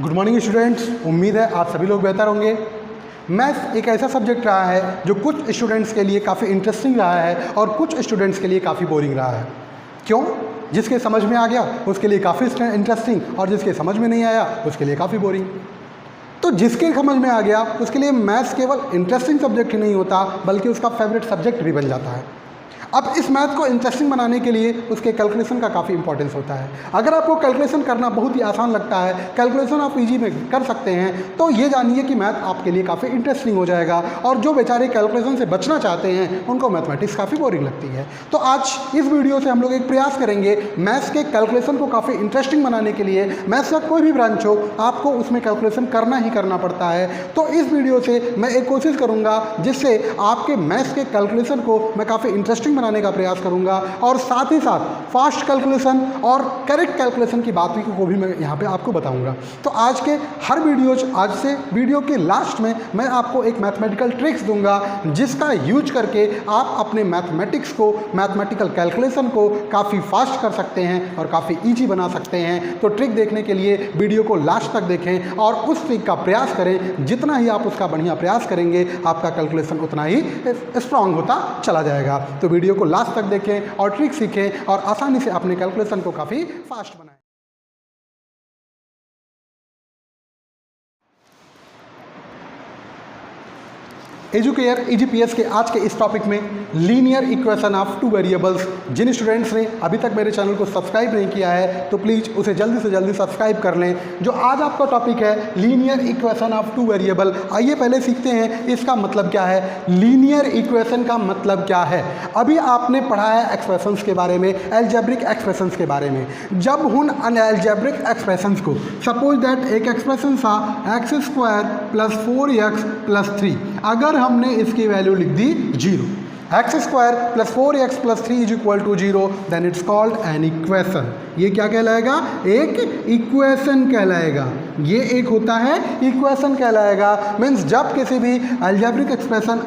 Good morning students, उम्मीद है आप सभी लोग बेहतर होंगे। मैथ्स एक ऐसा सब्जेक्ट रहा है जो कुछ स्टूडेंट्स के लिए काफ़ी इंटरेस्टिंग रहा है और कुछ स्टूडेंट्स के लिए काफ़ी बोरिंग रहा है। क्यों? जिसके समझ में आ गया उसके लिए काफ़ी इंटरेस्टिंग और जिसके समझ में नहीं आया उसके लिए काफ़ी बोरिंग। तो जिसके समझ में आ गया उसके लिए मैथ्स केवल इंटरेस्टिंग सब्जेक्ट ही नहीं होता बल्कि उसका फेवरेट सब्जेक्ट भी बन जाता है। अब इस मैथ को इंटरेस्टिंग बनाने के लिए उसके कैलकुलेशन का काफ़ी इंपॉर्टेंस होता है। अगर आपको कैलकुलेशन करना बहुत ही आसान लगता है, कैलकुलेशन आप इजी में कर सकते हैं, तो ये जानिए कि मैथ आपके लिए काफ़ी इंटरेस्टिंग हो जाएगा। और जो बेचारे कैलकुलेशन से बचना चाहते हैं उनको मैथमेटिक्स काफ़ी बोरिंग लगती है। तो आज इस वीडियो से हम लोग एक प्रयास करेंगे मैथ्स के कैलकुलेशन को काफ़ी इंटरेस्टिंग बनाने के लिए। मैथ्स का कोई भी ब्रांच हो आपको उसमें कैलकुलेशन करना ही करना पड़ता है। तो इस वीडियो से मैं एक कोशिश करूँगा जिससे आपके मैथ्स के कैलकुलेशन को मैं काफ़ी इंटरेस्टिंग बनाने का प्रयास करूंगा और साथ ही साथ फास्ट कैलकुलेशन और करेक्ट कैलकुलेशन की बात को भी मैं यहाँ पे आपको बताऊंगा। तो आज के हर आज से वीडियो के लास्ट में मैं आपको एक मैथमेटिकल ट्रिक्स दूंगा जिसका यूज करके आप अपने मैथमेटिक्स को, मैथमेटिकल कैलकुलेशन को काफ़ी फास्ट कर सकते हैं और काफ़ी ईजी बना सकते हैं। तो ट्रिक देखने के लिए वीडियो को लास्ट तक देखें और उस ट्रिक का प्रयास करें। जितना ही आप उसका बढ़िया प्रयास करेंगे आपका कैलकुलेशन उतना ही स्ट्रांग होता चला जाएगा। तो वीडियो को लास्ट तक देखें और ट्रिक सीखें और आसानी से अपने कैलकुलेशन को काफ़ी फास्ट बनाएं। एजुकेयर EGPS के आज के इस टॉपिक में linear equation of two variables. जिन स्टूडेंट्स ने अभी तक मेरे चैनल को सब्सक्राइब नहीं किया है तो प्लीज़ उसे जल्दी से जल्दी सब्सक्राइब कर लें। जो आज आपका टॉपिक है linear equation of two variable, आइए पहले सीखते हैं इसका मतलब क्या है। लीनियर इक्वेशन का मतलब क्या है? अभी आपने पढ़ा है एक्सप्रेशंस के बारे में, अलजेब्रिक एक्सप्रेशंस के बारे में। जब हम अलजेब्रिक एक्सप्रेशंस को, सपोज दैट एक एक्सप्रेशन था x² + 4x + 3, अगर हमने इसकी वैल्यू लिख दी 0, x² + 4x + 3 = 0, then it's called an equation. ये क्या कहलाएगा? एक इक्वेशन कहलाएगा। ये एक होता है इक्वेशन कहलाएगा। मीन्स जब किसी भी अलजेब्रिक एक्सप्रेशन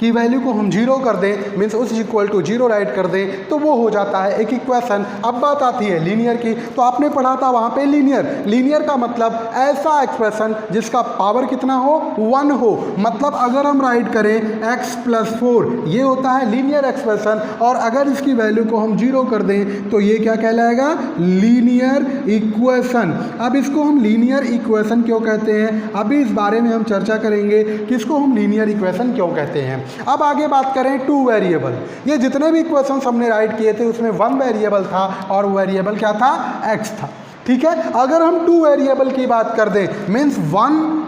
की वैल्यू को हम 0 कर दें, मीन्स उस =0 राइट कर दें, तो वो हो जाता है एक इक्वेशन। अब बात आती है लीनियर की। तो आपने पढ़ा था वहाँ पे लीनियर का मतलब ऐसा एक्सप्रेशन जिसका पावर कितना हो? 1 हो। मतलब अगर हम राइट करें x + 4, ये होता है लीनियर एक्सप्रेशन। और अगर इसकी वैल्यू को हम 0 कर दें तो ये क्या कहलाएगा? Linear equation. अब इसको हम लीनियर इक्वेशन क्यों कहते हैं, अभी इस बारे में हम चर्चा करेंगे कि इसको हम लीनियर इक्वेशन क्यों कहते हैं। अब आगे बात करें टू वेरिएबल। ये जितने भी इक्वेशंस हमने राइट किए थे उसमें 1 वेरिएबल था और वेरिएबल क्या था? x था। ठीक है। अगर हम टू वेरिएबल की बात कर दें, मीन्स 1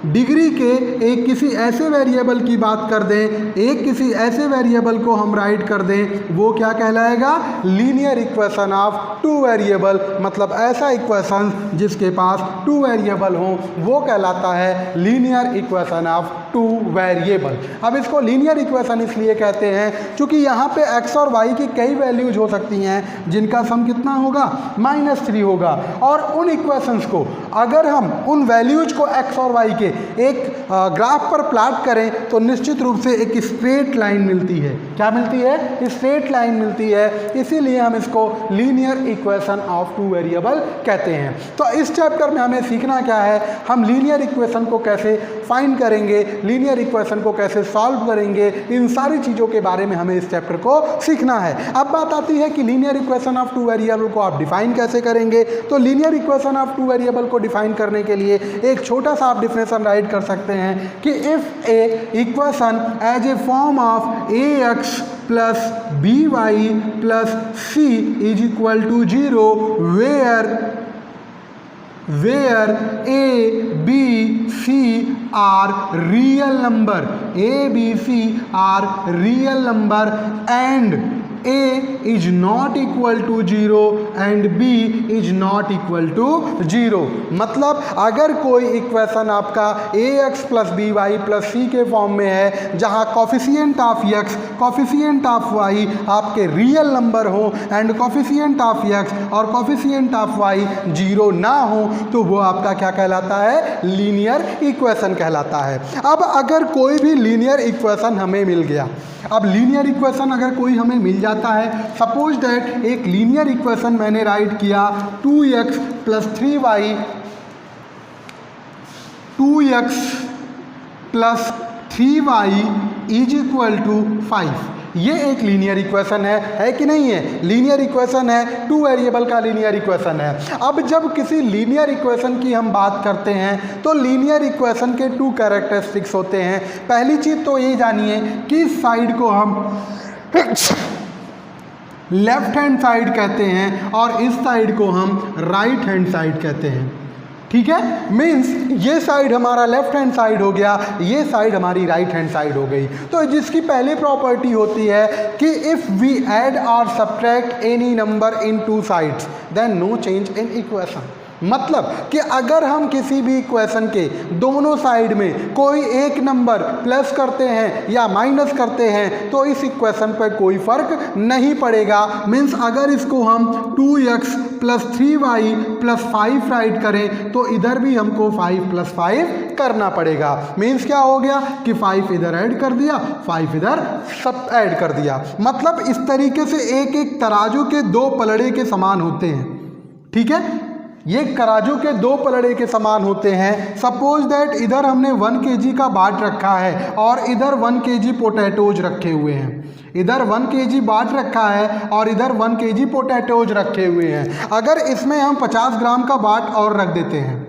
डिग्री के एक किसी ऐसे वेरिएबल की बात कर दें, एक किसी ऐसे वेरिएबल को हम राइट कर दें, वो क्या कहलाएगा? Linear equation of two variable. मतलब ऐसा इक्वेशन जिसके पास 2 वेरिएबल हो वो कहलाता है linear equation of two variable. अब इसको लीनियर इक्वेशन इसलिए कहते हैं क्योंकि यहाँ पे x और y की कई वैल्यूज हो सकती हैं जिनका सम कितना होगा? -3 होगा। और उन इक्वेशंस को अगर हम उन वैल्यूज को x और y के एक ग्राफ पर प्लॉट करें तो निश्चित रूप से एक स्ट्रेट लाइन मिलती है। क्या मिलती है? स्ट्रेट लाइन मिलती है। इसीलिए हम इसको linear equation of two variable कहते हैं। तो इस चैप्टर में हमें सीखना क्या है? हम लीनियर इक्वेशन को कैसे फाइंड करेंगे, लीनियर इक्वेशन को कैसे सॉल्व करेंगे, इन सारी चीज़ों के बारे में हमें इस चैप्टर को सीखना है। अब बात आती है कि linear equation of two variable को आप डिफाइन कैसे करेंगे। तो linear equation of two variable को डिफाइन करने के लिए एक छोटा सा आप डिफिनेशन राइट कर सकते हैं कि if a equation has a form of ax + by + c = 0 where a b c are real number, a b c are real number and a is not equal to 0 and b is not equal to 0। मतलब अगर कोई equation आपका ax + by + c के form में है जहाँ coefficient of x, coefficient of y आपके real number हो एंड कॉफिशिएंट ऑफ x और कॉफिशिएंट ऑफ y 0 ना हो तो वो आपका क्या कहलाता है? लीनियर इक्वेशन कहलाता है। अब अगर कोई भी लीनियर इक्वेशन हमें मिल गया, अब लीनियर इक्वेशन अगर कोई हमें मिल जाता है, सपोज दैट एक लीनियर इक्वेशन मैंने राइट किया 2x + 3y 2x plus 3y is equal to 5। ये एक लीनियर इक्वेशन है कि नहीं है? लीनियर इक्वेशन है, टू वेरिएबल का लीनियर इक्वेशन है। अब जब किसी लीनियर इक्वेशन की हम बात करते हैं तो लीनियर इक्वेशन के टू कैरेक्टरिस्टिक्स होते हैं। पहली चीज़ तो ये जानिए कि इस साइड को हम लेफ्ट हैंड साइड कहते हैं और इस साइड को हम राइट हैंड साइड कहते हैं। ठीक है, मीन्स ये साइड हमारा लेफ्ट हैंड साइड हो गया, ये साइड हमारी राइट हैंड साइड हो गई। तो जिसकी पहली प्रॉपर्टी होती है कि इफ़ वी ऐड और subtract any number in two sides then no change in equation. मतलब कि अगर हम किसी भी इक्वेशन के दोनों साइड में कोई एक नंबर प्लस करते हैं या माइनस करते हैं तो इस इक्वेशन पर कोई फर्क नहीं पड़ेगा। मीन्स अगर इसको हम 2x plus 3y plus 5 right करें तो इधर भी हमको 5 प्लस 5 करना पड़ेगा। मीन्स क्या हो गया कि 5 इधर ऐड कर दिया, 5 इधर सब ऐड कर दिया। मतलब इस तरीके से एक एक तराजू के दो पलड़े के समान होते हैं। ठीक है, ये तराजू के दो पलड़े के समान होते हैं। सपोज दैट इधर हमने 1 kg का बाट रखा है और इधर 1 kg पोटैटोज रखे हुए हैं। इधर 1 kg बाट रखा है और इधर 1 kg पोटैटोज रखे हुए हैं। अगर इसमें हम 50 ग्राम का बाट और रख देते हैं,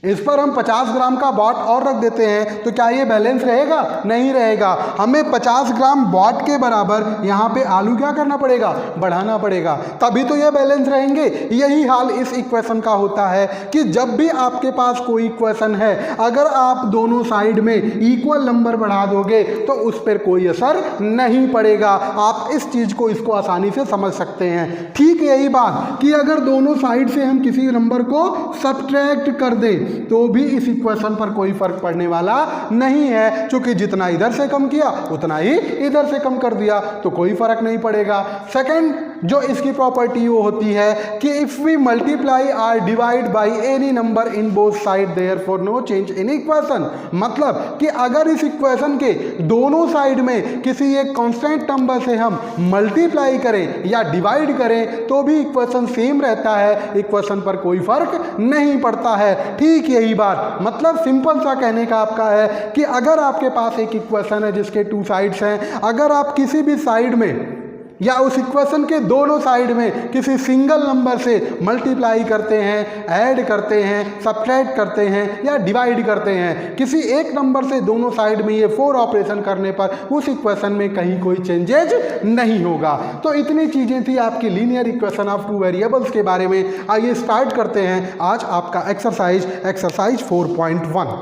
इस पर हम 50 ग्राम का बाट और रख देते हैं तो क्या ये बैलेंस रहेगा? नहीं रहेगा। हमें 50 ग्राम बाट के बराबर यहाँ पे आलू क्या करना पड़ेगा? बढ़ाना पड़ेगा, तभी तो ये बैलेंस रहेंगे। यही हाल इस इक्वेशन का होता है कि जब भी आपके पास कोई इक्वेशन है, अगर आप दोनों साइड में इक्वल नंबर बढ़ा दोगे तो उस पर कोई असर नहीं पड़ेगा। आप इस चीज़ को इसको आसानी से समझ सकते हैं। ठीक यही बात कि अगर दोनों साइड से हम किसी नंबर को सब्ट्रैक्ट कर दें तो भी इस इक्वेशन पर कोई फर्क पड़ने वाला नहीं है, क्योंकि जितना इधर से कम किया उतना ही इधर से कम कर दिया तो कोई फर्क नहीं पड़ेगा। सेकंड जो इसकी प्रॉपर्टी वो होती है कि if we multiply or divide by any number in both side therefore no change in equation. मतलब कि अगर इस इक्वेशन के दोनों साइड में किसी एक कांस्टेंट नंबर से हम मल्टीप्लाई करें या डिवाइड करें तो भी इक्वेशन सेम रहता है, इक्वेशन पर कोई फर्क नहीं पड़ता है। ठीक यही बात, मतलब सिंपल सा कहने का आपका है कि अगर आपके पास एक इक्वेशन है जिसके टू साइड्स हैं, अगर आप किसी भी साइड में या उस इक्वेशन के दोनों साइड में किसी सिंगल नंबर से मल्टीप्लाई करते हैं, ऐड करते हैं, सब्ट्रैक्ट करते हैं या डिवाइड करते हैं, किसी एक नंबर से दोनों साइड में ये 4 ऑपरेशन करने पर उस इक्वेशन में कहीं कोई चेंजेज नहीं होगा। तो इतनी चीज़ें थी आपकी linear equation of two variables के बारे में। आइए स्टार्ट करते हैं आज आपका एक्सरसाइज 4.1।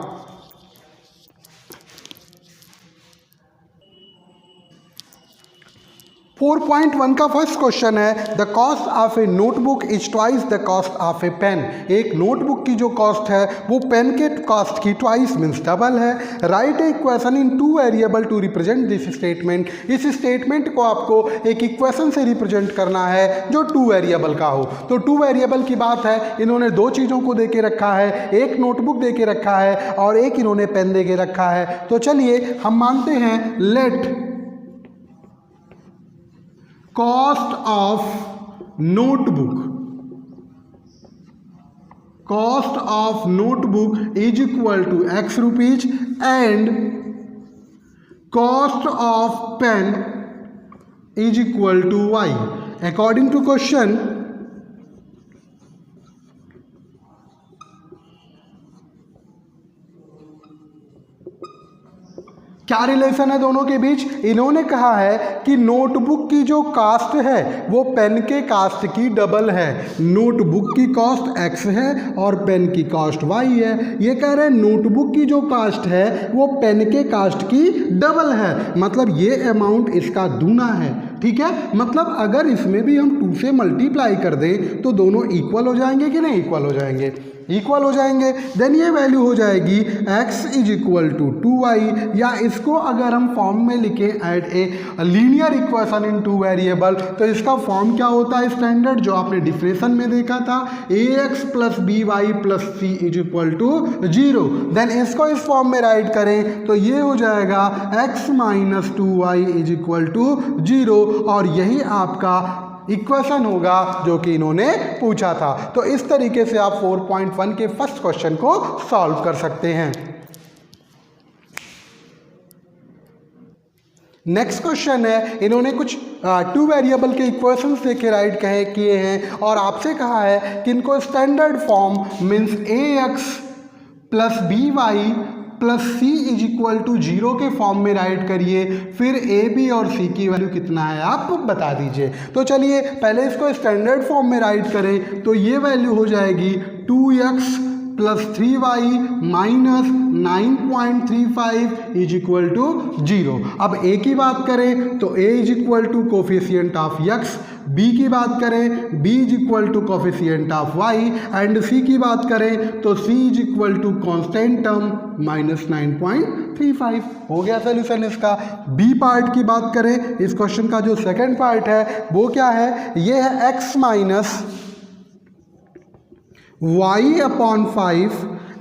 4.1 का फर्स्ट क्वेश्चन है the cost of a notebook is twice the cost of a pen. एक नोटबुक की जो कॉस्ट है वो पेन के कॉस्ट की ट्वाइस मीन्स डबल है। Write a equation in two variable to represent this statement. इस स्टेटमेंट को आपको एक इक्वेशन से रिप्रेजेंट करना है जो टू वेरिएबल का हो। तो टू वेरिएबल की बात है, इन्होंने दो चीज़ों को दे के रखा है, एक नोटबुक दे के रखा है और एक इन्होंने पेन दे के रखा है। तो चलिए हम मानते हैं late cost of notebook is equal to X rupees and cost of pen is equal to Y. According to question, क्या रिलेशन है दोनों के बीच? इन्होंने कहा है कि नोटबुक की जो कास्ट है वो पेन के कास्ट की डबल है। नोटबुक की कॉस्ट x है और पेन की कॉस्ट y है। ये कह रहे हैं नोटबुक की जो कास्ट है वो पेन के कास्ट की डबल है, मतलब ये अमाउंट इसका दूना है। ठीक है, मतलब अगर इसमें भी हम 2 से मल्टीप्लाई कर दें तो दोनों इक्वल हो जाएंगे कि नहीं? इक्वल हो जाएंगे, इक्वल हो जाएंगे। देन ये वैल्यू हो जाएगी x is equal to 2y, या इसको अगर हम फॉर्म में लिखें at a linear equation in two variable तो इसका फॉर्म क्या होता है स्टैंडर्ड जो आपने डिफरेंशन में देखा था, ax plus by plus c is equal to 0। Then इसको इस फॉर्म में राइट करें तो ये हो जाएगा x minus 2y is equal to 0 और यही आपका इक्वेशन होगा जो कि इन्होंने पूछा था। तो इस तरीके से आप 4.1 के फर्स्ट क्वेश्चन को सॉल्व कर सकते हैं। नेक्स्ट क्वेश्चन है, इन्होंने कुछ टू वेरिएबल के इक्वेशंस देके राइट किए हैं और आपसे कहा है कि इनको standard form means ax plus B Y plus C is equal to 0 के फॉर्म में राइट करिए, फिर ए बी और सी की वैल्यू कितना है आप बता दीजिए। तो चलिए पहले इसको स्टैंडर्ड फॉर्म में राइट करें, तो ये वैल्यू हो जाएगी 2x plus 3y minus 9.35 is equal to 0। अब a की बात करें तो a is equal to coefficient of x, b की बात करें b is equal to coefficient of y and c की बात करें तो c is equal to constant term minus 9.35। हो गया सोल्यूशन इसका। b पार्ट की बात करें, इस क्वेश्चन का जो सेकंड पार्ट है वो क्या है, ये है x minus y upon 5,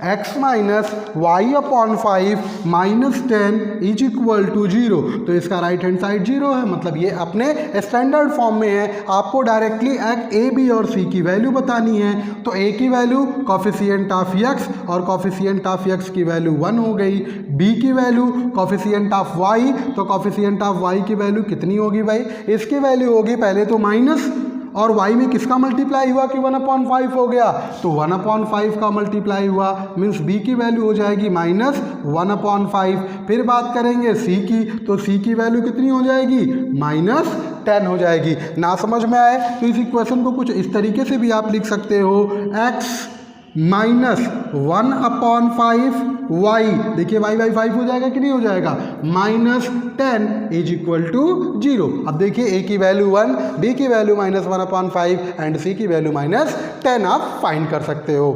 x minus Y upon 5 minus 10 is equal to 0। तो इसका राइट हैंड साइड 0 है, मतलब ये अपने स्टैंडर्ड फॉर्म में है। आपको डायरेक्टली ए बी और सी की वैल्यू बतानी है। तो a की वैल्यू कॉफिशिएंट ऑफ x और कॉफिशिएंट ऑफ x की वैल्यू 1 हो गई, b की वैल्यू कॉफिशिएंट ऑफ y, तो कॉफिशिएंट ऑफ y की वैल्यू कितनी होगी भाई, इसकी वैल्यू होगी पहले तो माइनस, और y में किसका मल्टीप्लाई हुआ कि 1/5 हो गया, तो 1/5 का मल्टीप्लाई हुआ मीन्स b की वैल्यू हो जाएगी माइनस 1/5। फिर बात करेंगे c की, तो c की वैल्यू कितनी हो जाएगी, माइनस 10 हो जाएगी। ना समझ में आए तो इस इक्वेशन को कुछ इस तरीके से भी आप लिख सकते हो, x माइनस 1/5 y, देखिए y 5 हो जाएगा कि नहीं हो जाएगा, माइनस 10 इज इक्वल टू 0। अब देखिए a की वैल्यू 1, b की वैल्यू माइनस 1/5 एंड c की वैल्यू माइनस 10 आप फाइंड कर सकते हो।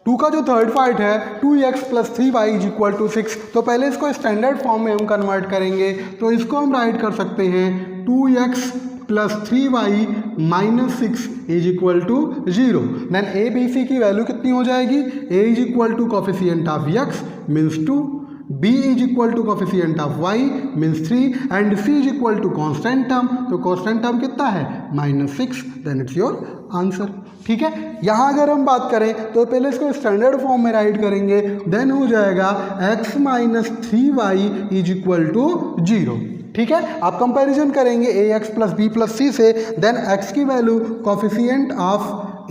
टू का जो थर्ड पार्ट है 2x plus 3y is equal to 6, तो पहले इसको स्टैंडर्ड फॉर्म में हम कन्वर्ट करेंगे। तो इसको हम राइट कर सकते हैं 2x plus 3y minus 6 is equal to 0। Then A B C की वैल्यू कितनी हो जाएगी, a is equal to coefficient of x means 2, b is equal to coefficient of y means 3 and c is equal to constant term, तो constant term कितना है, -6। Then it's your answer. ठीक है, यहाँ अगर हम बात करें तो पहले इसको स्टैंडर्ड फॉर्म में राइट करेंगे, देन हो जाएगा x minus 3y is equal to 0। ठीक है, आप कंपैरिजन करेंगे ax plus B plus C से, देन x की वैल्यू कॉफिशिएंट ऑफ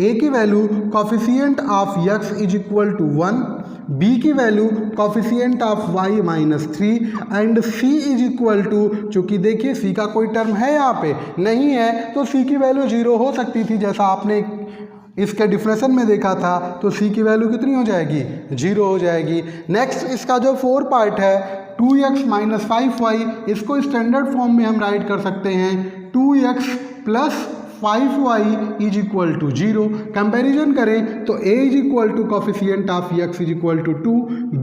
a की value coefficient of x is equal to 1, b की value coefficient of y minus 3 and c is equal to, चूँकि देखिए c का कोई term है यहाँ पे नहीं है, तो c की वैल्यू 0 हो सकती थी, जैसा आपने इसके डिफरेंशन में देखा था। तो c की वैल्यू कितनी हो जाएगी, 0 हो जाएगी। नेक्स्ट इसका जो फोर्थ पार्ट है 2x माइनस 5y, इसको स्टैंडर्ड फॉर्म में हम राइट कर सकते हैं 2x plus 5y is equal to 0। Comparison करें तो a is equal to coefficient of x is equal to 2,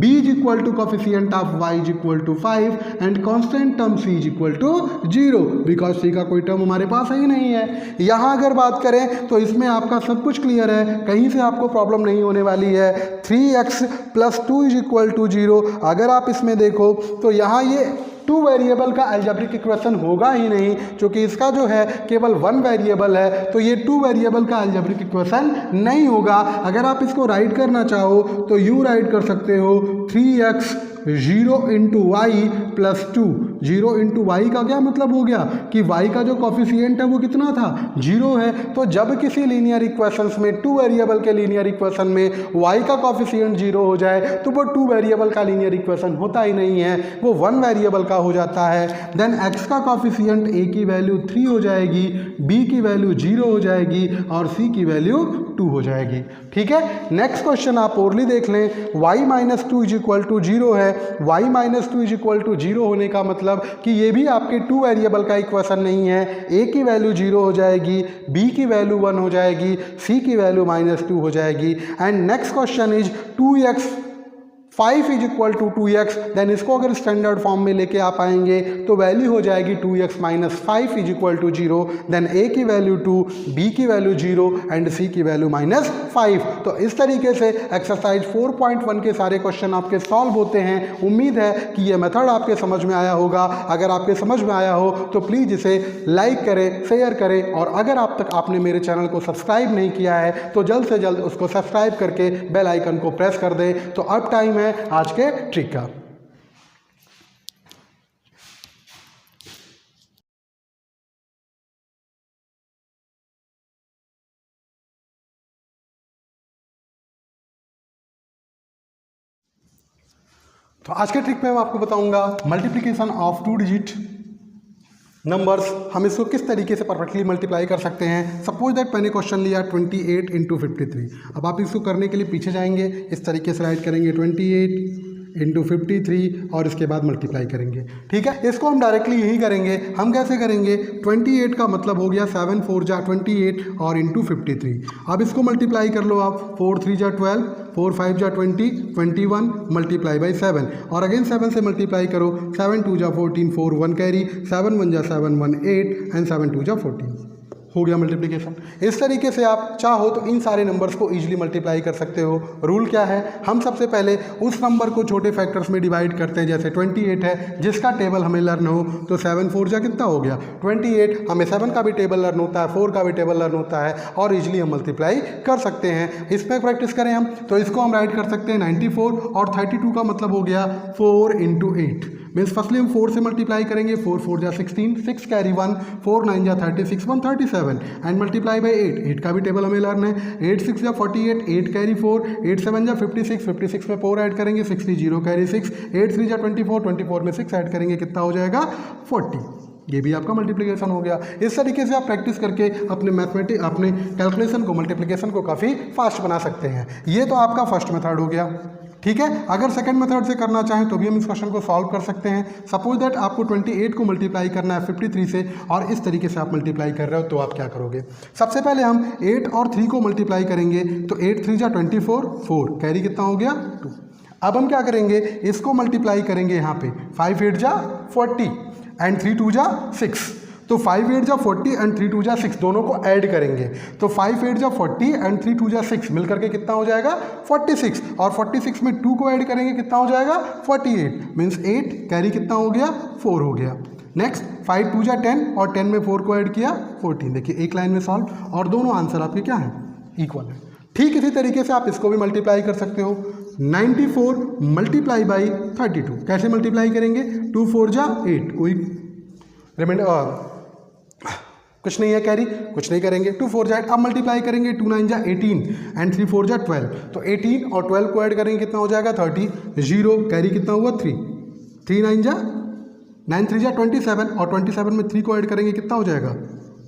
b is equal to coefficient of y is equal to 5 and constant term c is equal to 0, because c का कोई term हमारे पास ही नहीं है। यहाँ अगर बात करें तो इसमें आपका सब कुछ क्लियर है, कहीं से आपको प्रॉब्लम नहीं होने वाली है। 3x plus 2 is equal to 0, अगर आप इसमें देखो तो यहाँ ये टू वेरिएबल का अलजेब्रिक इक्वेशन होगा ही नहीं, क्योंकि इसका जो है केवल 1 वेरिएबल है, तो ये 2 वेरिएबल का अलजेब्रिक इक्वेशन नहीं होगा। अगर आप इसको राइट करना चाहो तो यू राइट कर सकते हो 3x 0 into Y plus 2। 0 into Y का क्या मतलब हो गया कि y का जो कॉफिशिएंट है वो कितना था, 0 है। तो जब किसी लीनियर इक्वेशंस में 2 वेरिएबल के लीनियर इक्वेशन में y का कॉफिशिएंट 0 हो जाए तो वो 2 वेरिएबल का लीनियर इक्वेशन होता ही नहीं है, वो 1 वेरिएबल का हो जाता है। देन x का कॉफिशिएंट a की वैल्यू 3 हो जाएगी, b की वैल्यू 0 हो जाएगी और c की वैल्यू 2 हो जाएगी। ठीक है, नेक्स्ट क्वेश्चन आप ओरली देख लें, y minus 2 is equal to 0 है। y minus 2 is equal to 0 होने का मतलब कि ये भी आपके 2 वेरिएबल का इक्वेशन नहीं है। a की वैल्यू 0 हो जाएगी, b की वैल्यू 1 हो जाएगी, c की वैल्यू -2 हो जाएगी। And next question is 2x 5 is equal to 2x, then इसको अगर स्टैंडर्ड फॉर्म में लेके आप आएंगे तो वैल्यू हो जाएगी 2x minus 5 is equal to 0, then a की वैल्यू 2, b की वैल्यू 0 एंड c की वैल्यू माइनस 5। तो इस तरीके से एक्सरसाइज 4.1 के सारे क्वेश्चन आपके सॉल्व होते हैं। उम्मीद है कि ये मेथड आपके समझ में आया होगा। अगर आपके समझ में आया हो तो प्लीज़ इसे लाइक करें, शेयर करें, और अगर आप तक आपने मेरे चैनल को सब्सक्राइब नहीं किया है तो जल्द से जल्द उसको सब्सक्राइब करके बेल आइकन को प्रेस कर दें। तो अब टाइम है आज के ट्रिक का। तो आज के ट्रिक में मैं आपको बताऊंगा मल्टीप्लिकेशन ऑफ 2 डिजिट नंबर्स, हम इसको किस तरीके से परफेक्टली मल्टीप्लाई कर सकते हैं। सपोज दैट मैंने क्वेश्चन लिया 28 इंटू 53। अब आप इसको करने के लिए पीछे जाएंगे, इस तरीके से राइट करेंगे 28 इंटू 53 और इसके बाद मल्टीप्लाई करेंगे। ठीक है, इसको हम डायरेक्टली यही करेंगे। हम कैसे करेंगे, 28 का मतलब हो गया 7 4 जा 28 और इंटू 53। अब इसको मल्टीप्लाई कर लो आप, 4 3 जा 12, 4 5 जा 20, 21 मल्टीप्लाई बाई 7 और अगेन 7 से मल्टीप्लाई करो, 7 2 जा 14, 4 1 कैरी, 7 1 जा 7 1 8 एंड 7 2 जा 14। हो गया मल्टीप्लिकेशन। इस तरीके से आप चाहो तो इन सारे नंबर्स को इजीली मल्टीप्लाई कर सकते हो। रूल क्या है, हम सबसे पहले उस नंबर को छोटे फैक्टर्स में डिवाइड करते हैं। जैसे 28 है, जिसका टेबल हमें लर्न हो, तो 7 4 जा कितना हो गया 28। हमें 7 का भी टेबल लर्न होता है, 4 का भी टेबल लर्न होता है और इजीली हम मल्टीप्लाई कर सकते हैं। इसमें प्रैक्टिस करें हम तो इसको हम राइट कर सकते हैं 94 और 32 का मतलब हो गया 4 इंटू 8। मीन्स फर्स्टली हम 4 से मल्टीप्लाई करेंगे, 4 4 जा 16, 6 कैरी 1, 4 9 जा 36, 1 37 एंड मल्टीप्लाई बाई 8। 8 का भी टेबल हमें लर्न है, 8 6 जा 48, 8 कैरी 4, 8 7 जा 56, 56 में 4 ऐड करेंगे 60, 0 कैरी 6, 8 3 जा 24, 24 में 6 ऐड करेंगे कितना हो जाएगा 40। ये भी आपका मल्टीप्लिकेशन हो गया। इस तरीके से आप प्रैक्टिस करके अपने कैलकुलेशन को, मल्टीप्लिकेशन को काफ़ी फास्ट बना सकते हैं। ये तो आपका फर्स्ट मेथड हो गया। ठीक है, अगर सेकंड मेथड से करना चाहें तो भी हम इस क्वेश्चन को सॉल्व कर सकते हैं। सपोज दैट आपको 28 को मल्टीप्लाई करना है 53 से और इस तरीके से आप मल्टीप्लाई कर रहे हो, तो आप क्या करोगे, सबसे पहले हम 8 और 3 को मल्टीप्लाई करेंगे। तो 8 3 जा 24, 4 कैरी कितना हो गया 2। अब हम क्या करेंगे, इसको मल्टीप्लाई करेंगे यहाँ पे 5 8 जा 40 एंड 3 2 जा 6। तो 5 8 जा 40 एंड 3 2 जा 6 दोनों को ऐड करेंगे। तो 5 8 जा 40 एंड 3 2 जा 6 मिलकर के कितना हो जाएगा 46 और 46 में 2 को ऐड करेंगे कितना हो जाएगा 48। मीन्स 8 कैरी कितना हो गया 4 हो गया। नेक्स्ट 5 2 जा 10 और 10 में 4 को ऐड किया 14। देखिए एक लाइन में सॉल्व और दोनों आंसर आपके क्या हैं, इक्वल है। ठीक इसी तरीके से आप इसको भी मल्टीप्लाई कर सकते हो। 94 मल्टीप्लाई बाई 32 कैसे मल्टीप्लाई करेंगे, 2 4 जा 8, कोई रिमाइंडर कुछ नहीं है, कैरी कुछ नहीं करेंगे, 2 4 जा 8। अब मल्टीप्लाई करेंगे 2 9 जा 18 एंड 3 4 जा 12। तो 18 और 12 को ऐड करेंगे कितना हो जाएगा 30, 0 कैरी कितना हुआ 3, 3 9 जा 9 3 जा 27 और 27 में 3 को ऐड करेंगे कितना हो जाएगा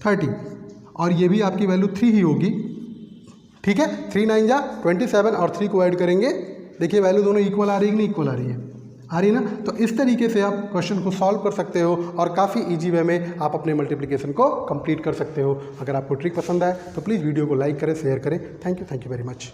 30 और ये भी आपकी वैल्यू 3 ही होगी। ठीक है, 3 9 जा 27 और 3 को ऐड करेंगे, देखिए वैल्यू दोनों इक्वल आ रही है कि नहीं, इक्वल आ रही है, आ रही है ना। तो इस तरीके से आप क्वेश्चन को सॉल्व कर सकते हो और काफ़ी इजी वे में आप अपने मल्टीप्लिकेशन को कंप्लीट कर सकते हो। अगर आपको ट्रिक पसंद आए तो प्लीज़ वीडियो को लाइक करें, शेयर करें। Thank you very much.